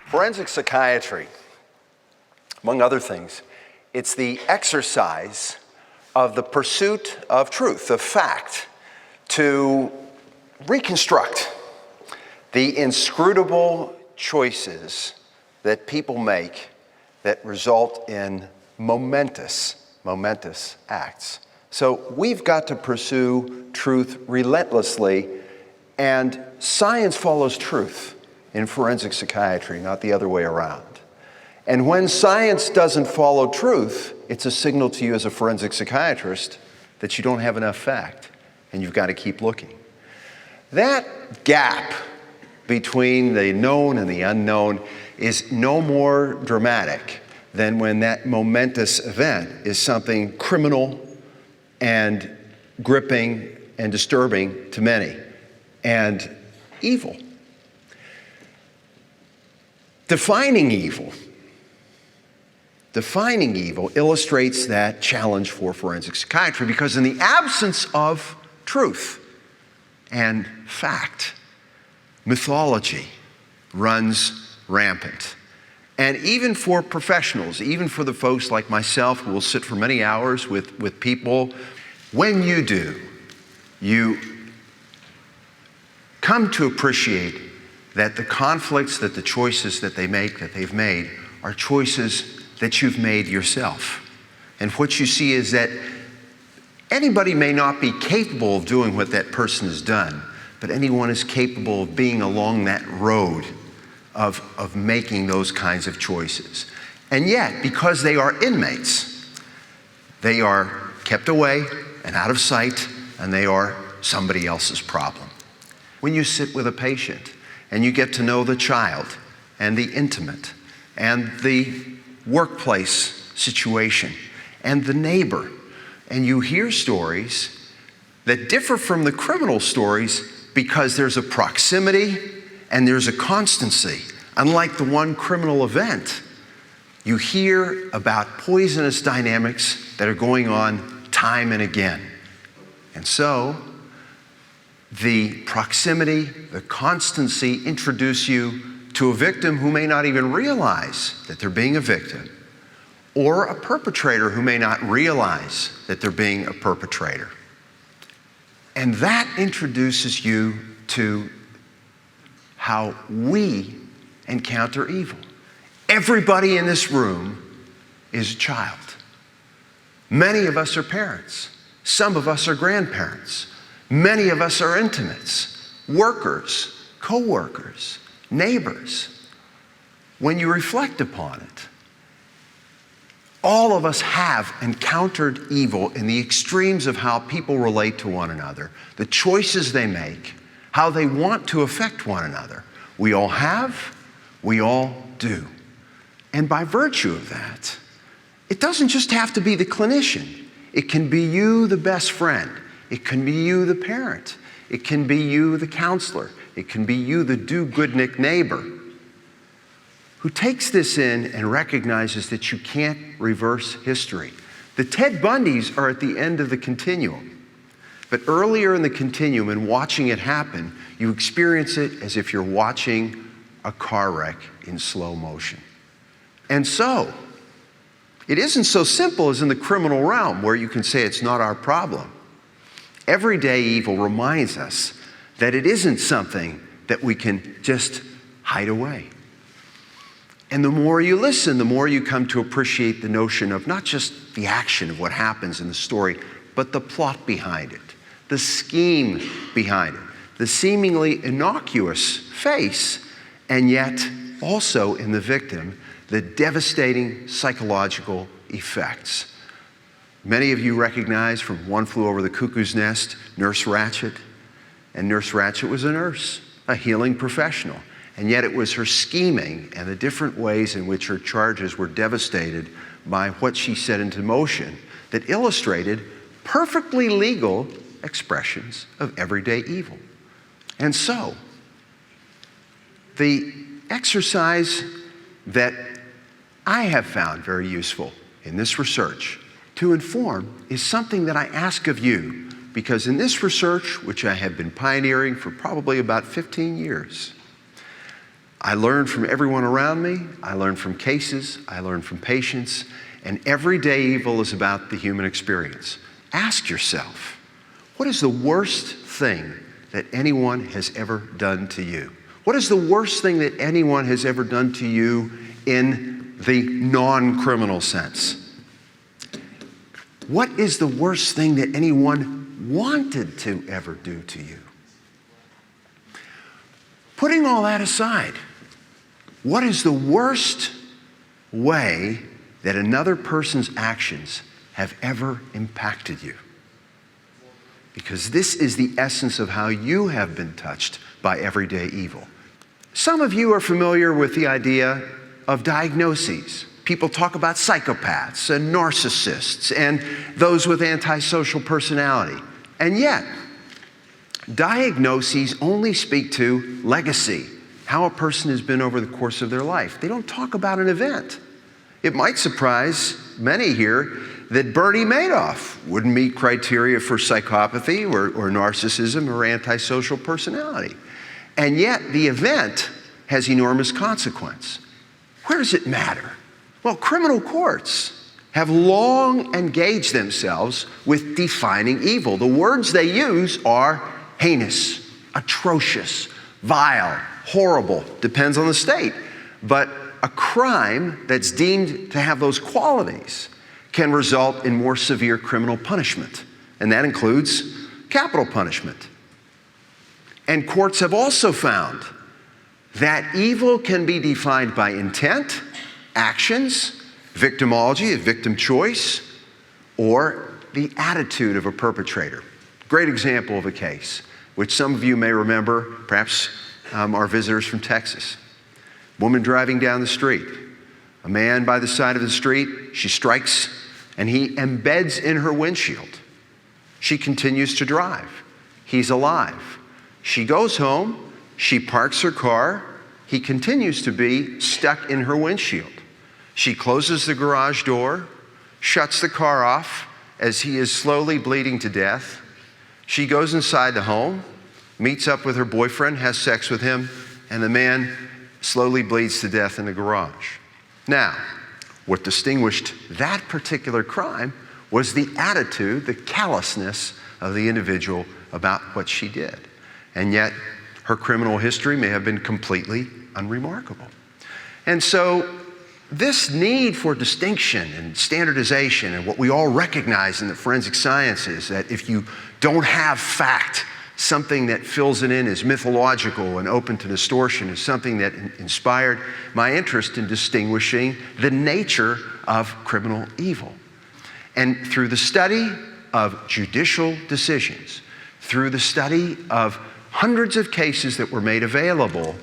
Forensic psychiatry, among other things, it's the exercise of the pursuit of truth, of fact, to reconstruct the inscrutable choices that people make that result in momentous acts. So we've got to pursue truth relentlessly, and science follows truth in forensic psychiatry, not the other way around. And when science doesn't follow truth, it's a signal to you as a forensic psychiatrist that you don't have enough fact, and you've got to keep looking. That gap between the known and the unknown is no more dramatic than when that momentous event is something criminal and gripping and disturbing to many, and evil. Defining evil illustrates that challenge for forensic psychiatry, because in the absence of truth and fact, mythology runs rampant. And even for professionals, even for the folks like myself who will sit for many hours with people, when you do, you come to appreciate that the conflicts, that the choices that they've made, are choices that you've made yourself. And what you see is that anybody may not be capable of doing what that person has done, but anyone is capable of being along that road of making those kinds of choices. And yet, because they are inmates, they are kept away and out of sight, and they are somebody else's problem. When you sit with a patient and you get to know the child and the intimate and the workplace situation and the neighbor, and you hear stories that differ from the criminal stories because there's a proximity and there's a constancy. Unlike the one criminal event, you hear about poisonous dynamics that are going on time and again. And so, the proximity, the constancy introduce you to a victim who may not even realize that they're being a victim, or a perpetrator who may not realize that they're being a perpetrator. And that introduces you to how we encounter evil. Everybody in this room is a child. Many of us are parents. Some of us are grandparents. Many of us are intimates, workers, co-workers, neighbors. When you reflect upon it, all of us have encountered evil in the extremes of how people relate to one another, the choices they make, how they want to affect one another. We all have, we all do. And by virtue of that, it doesn't just have to be the clinician. It can be you, the best friend. It can be you, the parent. It can be you, the counselor. It can be you, the do-goodnik neighbor, who takes this in and recognizes that you can't reverse history. The Ted Bundys are at the end of the continuum. But earlier in the continuum, and watching it happen, you experience it as if you're watching a car wreck in slow motion. And so, it isn't so simple as in the criminal realm, where you can say it's not our problem. Everyday evil reminds us that it isn't something that we can just hide away. And the more you listen, the more you come to appreciate the notion of not just the action of what happens in the story, but the plot behind it, the scheme behind it, the seemingly innocuous face, and yet also in the victim, the devastating psychological effects. Many of you recognize from One Flew Over the Cuckoo's Nest, Nurse Ratched. And Nurse Ratched was a nurse, a healing professional. And yet it was her scheming and the different ways in which her charges were devastated by what she set into motion that illustrated perfectly legal expressions of everyday evil. And so, the exercise that I have found very useful in this research to inform is something that I ask of you, because in this research, which I have been pioneering for probably about 15 years, I learn from everyone around me, I learn from cases, I learn from patients, and everyday evil is about the human experience. Ask yourself, what is the worst thing that anyone has ever done to you? What is the worst thing that anyone has ever done to you in the non-criminal sense? What is the worst thing that anyone wanted to ever do to you? Putting all that aside, what is the worst way that another person's actions have ever impacted you? Because this is the essence of how you have been touched by everyday evil. Some of you are familiar with the idea of diagnoses. People talk about psychopaths and narcissists and those with antisocial personality. And yet, diagnoses only speak to legacy, how a person has been over the course of their life. They don't talk about an event. It might surprise many here that Bernie Madoff wouldn't meet criteria for psychopathy or narcissism or antisocial personality. And yet the event has enormous consequence. Where does it matter? Well, criminal courts have long engaged themselves with defining evil. The words they use are heinous, atrocious, vile, horrible, depends on the state. But a crime that's deemed to have those qualities can result in more severe criminal punishment, and that includes capital punishment. And courts have also found that evil can be defined by intent, actions, victimology, a victim choice, or the attitude of a perpetrator. Great example of a case, which some of you may remember, perhaps our visitors from Texas. Woman driving down the street. A man by the side of the street, she strikes, and he embeds in her windshield. She continues to drive. He's alive. She goes home, she parks her car, he continues to be stuck in her windshield. She closes the garage door, shuts the car off as he is slowly bleeding to death. She goes inside the home, meets up with her boyfriend, has sex with him, and the man slowly bleeds to death in the garage. Now, what distinguished that particular crime was the attitude, the callousness of the individual about what she did. And yet, her criminal history may have been completely unremarkable. And so, this need for distinction and standardization, and what we all recognize in the forensic sciences, that if you don't have fact, something that fills it in is mythological and open to distortion, is something that inspired my interest in distinguishing the nature of criminal evil. And through the study of judicial decisions, through the study of hundreds of cases that were made available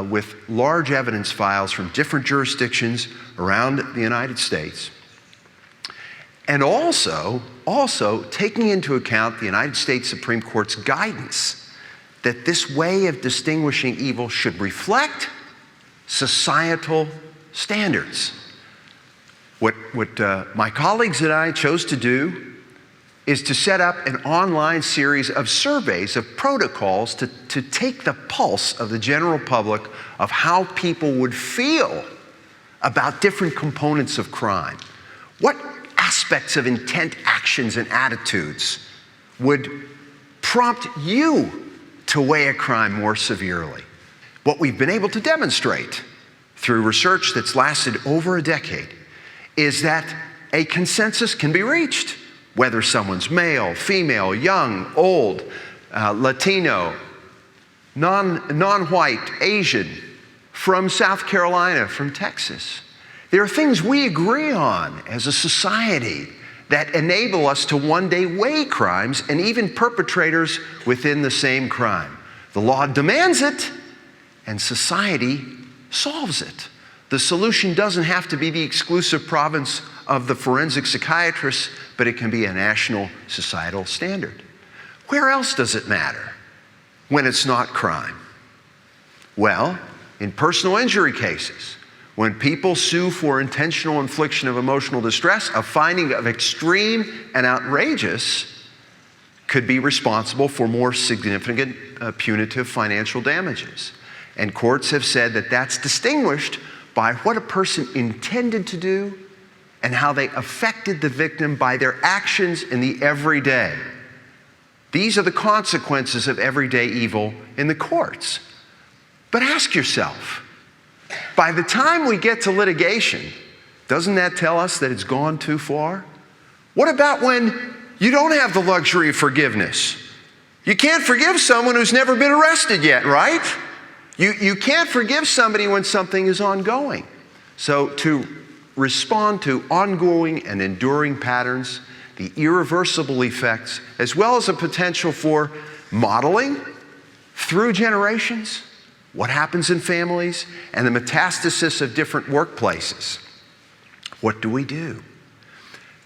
with large evidence files from different jurisdictions around the United States, and also taking into account the United States Supreme Court's guidance that this way of distinguishing evil should reflect societal standards. What my colleagues and I chose to do is to set up an online series of surveys, of protocols to take the pulse of the general public of how people would feel about different components of crime. What aspects of intent, actions, and attitudes would prompt you to weigh a crime more severely? What we've been able to demonstrate through research that's lasted over a decade is that a consensus can be reached, whether someone's male, female, young, old, Latino, non-white, Asian, from South Carolina, from Texas. There are things we agree on as a society that enable us to one day weigh crimes and even perpetrators within the same crime. The law demands it, and society solves it. The solution doesn't have to be the exclusive province of the forensic psychiatrists, but it can be a national societal standard. Where else does it matter when it's not crime? Well, in personal injury cases, when people sue for intentional infliction of emotional distress, a finding of extreme and outrageous could be responsible for more significant punitive financial damages. And courts have said that that's distinguished by what a person intended to do and how they affected the victim by their actions in the everyday. These are the consequences of everyday evil in the courts. But ask yourself, by the time we get to litigation, doesn't that tell us that it's gone too far? What about when you don't have the luxury of forgiveness? You can't forgive someone who's never been arrested yet, right? You can't forgive somebody when something is ongoing. So to respond to ongoing and enduring patterns, the irreversible effects, as well as a potential for modeling through generations, what happens in families, and the metastasis of different workplaces. What do we do?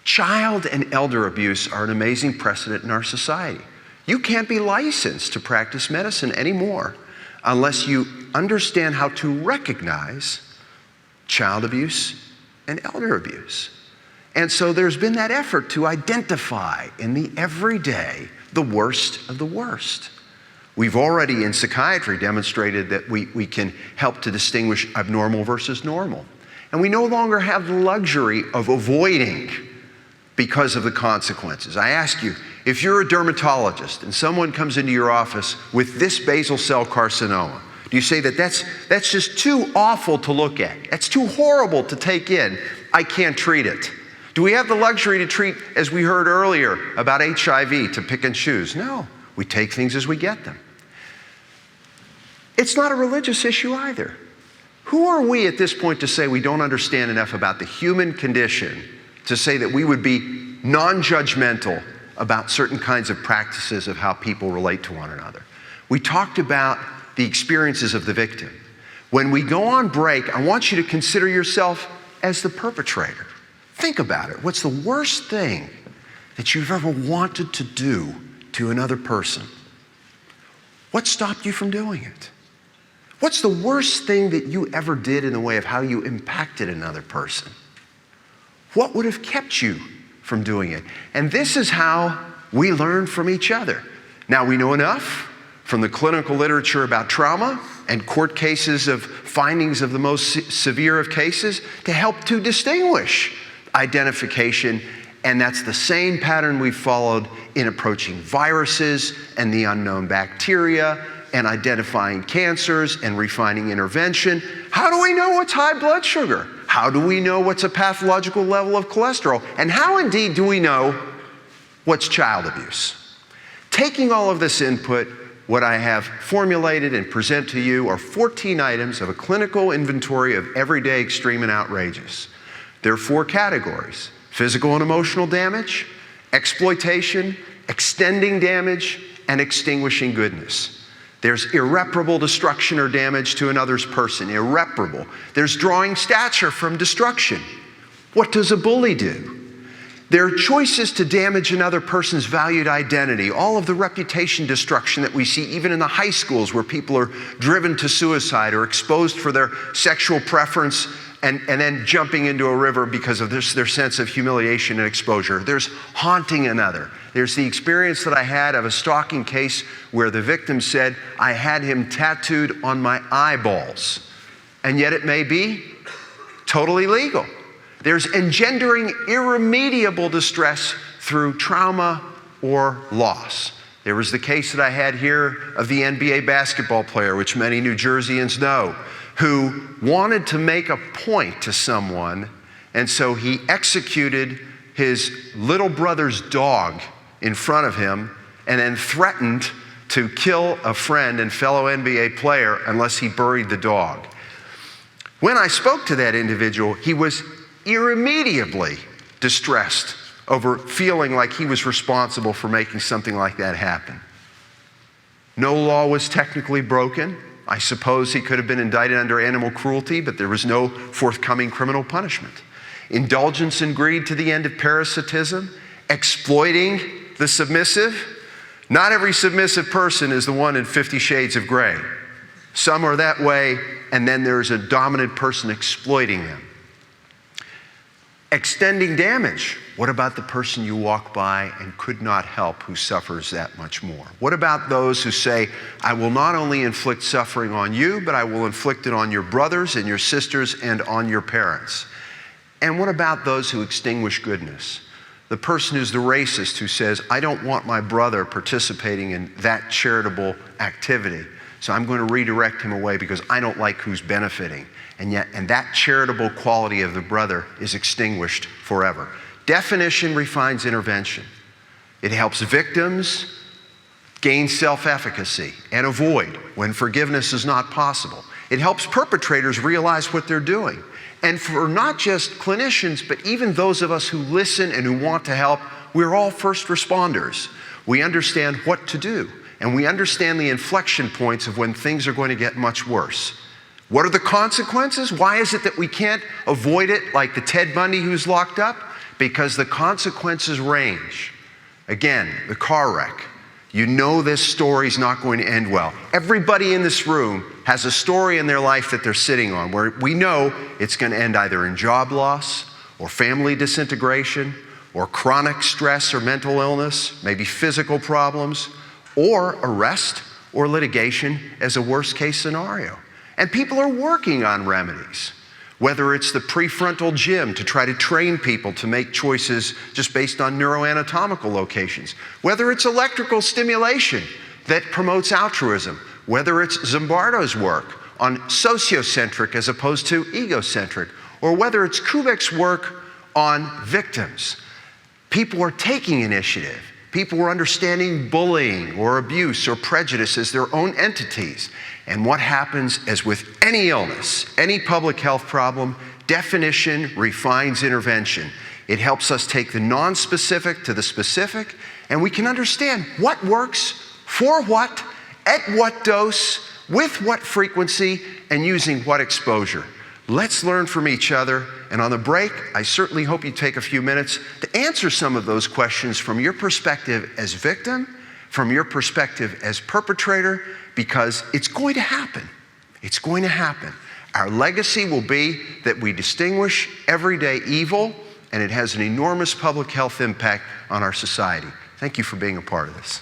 Child and elder abuse are an amazing precedent in our society. You can't be licensed to practice medicine anymore unless you understand how to recognize child abuse and elder abuse. And so there's been that effort to identify in the everyday the worst of the worst. We've already in psychiatry demonstrated that we can help to distinguish abnormal versus normal. And we no longer have the luxury of avoiding because of the consequences. I ask you, if you're a dermatologist and someone comes into your office with this basal cell carcinoma, do you say that that's just too awful to look at? That's too horrible to take in. I can't treat it. Do we have the luxury to treat, as we heard earlier about HIV, to pick and choose? No, we take things as we get them. It's not a religious issue either. Who are we at this point to say we don't understand enough about the human condition to say that we would be non-judgmental about certain kinds of practices of how people relate to one another? We talked about the experiences of the victim. When we go on break, I want you to consider yourself as the perpetrator. Think about it. What's the worst thing that you've ever wanted to do to another person? What stopped you from doing it? What's the worst thing that you ever did in the way of how you impacted another person? What would have kept you from doing it? And this is how we learn from each other. Now, we know enough from the clinical literature about trauma and court cases of findings of the most severe of cases to help to distinguish identification, and that's the same pattern we've followed in approaching viruses and the unknown bacteria and identifying cancers and refining intervention. How do we know what's high blood sugar? How do we know what's a pathological level of cholesterol? And how indeed do we know what's child abuse? Taking all of this input, what I have formulated and present to you are 14 items of a clinical inventory of everyday extreme and outrageous. There are 4 categories: physical and emotional damage, exploitation, extending damage, and extinguishing goodness. There's irreparable destruction or damage to another's person, irreparable. There's drawing stature from destruction. What does a bully do? There are choices to damage another person's valued identity, all of the reputation destruction that we see even in the high schools where people are driven to suicide or exposed for their sexual preference and then jumping into a river because of their sense of humiliation and exposure. There's haunting another. There's the experience that I had of a stalking case where the victim said, I had him tattooed on my eyeballs. And yet it may be totally legal. There's engendering irremediable distress through trauma or loss. There was the case that I had here of the NBA basketball player, which many New Jerseyans know, who wanted to make a point to someone, and so he executed his little brother's dog in front of him and then threatened to kill a friend and fellow NBA player unless he buried the dog. When I spoke to that individual, he was irremediably distressed over feeling like he was responsible for making something like that happen. No law was technically broken. I suppose he could have been indicted under animal cruelty, but there was no forthcoming criminal punishment. Indulgence and greed to the end of parasitism, exploiting the submissive. Not every submissive person is the one in 50 Shades of Grey. Some are that way, and then there's a dominant person exploiting them. Extending damage. What about the person you walk by and could not help who suffers that much more? What about those who say, I will not only inflict suffering on you, but I will inflict it on your brothers and your sisters and on your parents? And what about those who extinguish goodness? The person who's the racist who says, I don't want my brother participating in that charitable activity, so I'm going to redirect him away because I don't like who's benefiting. And that charitable quality of the brother is extinguished forever. Definition refines intervention. It helps victims gain self-efficacy and avoid when forgiveness is not possible. It helps perpetrators realize what they're doing. And for not just clinicians, but even those of us who listen and who want to help, we're all first responders. We understand what to do, and we understand the inflection points of when things are going to get much worse. What are the consequences? Why is it that we can't avoid it like the Ted Bundy who's locked up? Because the consequences range. Again, the car wreck. You know this story's not going to end well. Everybody in this room has a story in their life that they're sitting on where we know it's going to end either in job loss or family disintegration or chronic stress or mental illness, maybe physical problems, or arrest or litigation as a worst case scenario. And people are working on remedies, whether it's the prefrontal gym to try to train people to make choices just based on neuroanatomical locations, whether it's electrical stimulation that promotes altruism, whether it's Zimbardo's work on sociocentric as opposed to egocentric, or whether it's Kubik's work on victims. People are taking initiative. People are understanding bullying or abuse or prejudice as their own entities. And what happens, as with any illness, any public health problem, definition refines intervention. It helps us take the non-specific to the specific, and we can understand what works, for what, at what dose, with what frequency, and using what exposure. Let's learn from each other, and on the break, I certainly hope you take a few minutes to answer some of those questions from your perspective as victim, from your perspective as perpetrator, because it's going to happen. It's going to happen. Our legacy will be that we distinguish everyday evil, and it has an enormous public health impact on our society. Thank you for being a part of this.